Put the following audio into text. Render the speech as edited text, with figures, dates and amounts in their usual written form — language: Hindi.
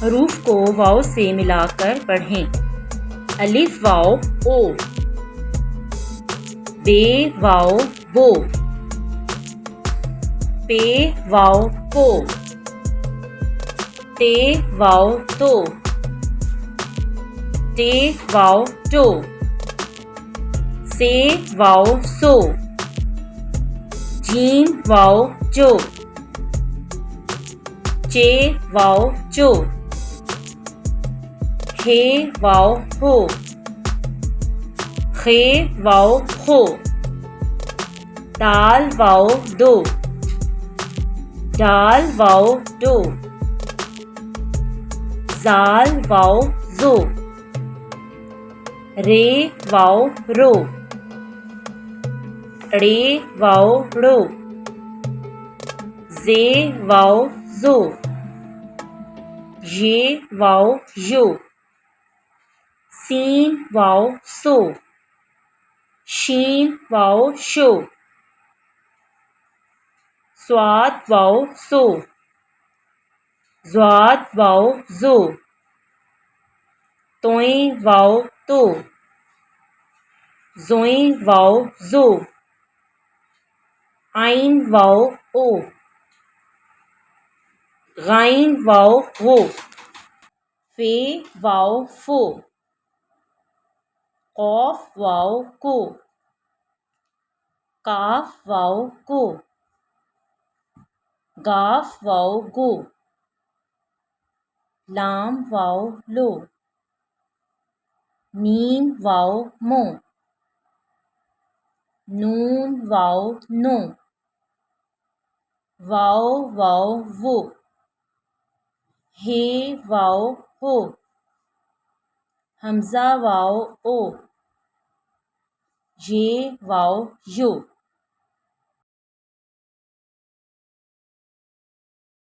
हरूफ को वाव से मिलाकर पढ़ें। अलिफ वाव ओ, बे वाव वो, पे वाव पो, ते वाव तो, टे वाव टो, से वाव सो, जीम वाव जो, चे वाव चो, हे वाव हो, खे वाव हो, दाल वाव दो, डाल वाव दो, जाल वाव जो, रे वाव रो, रे वाव रो, जे वाव जो, ये वाव यो, सीन वाव सो, शीन वाव शो, स्वाद वाव सो, ज़्वाद वाव जो, तोई वाव तो, ज़ोई वाव जो, आइन वाव ओ, गाइन वाव गो, फे वाव फो, कौफ वाव को, काफ वाव को, गाफ वाव गो, लाम वाव लो, मीम वाव मो, नून वाव नो, वाव वाव वो, हे वाव हो, हमजा वाव ओ, ये वाव यो।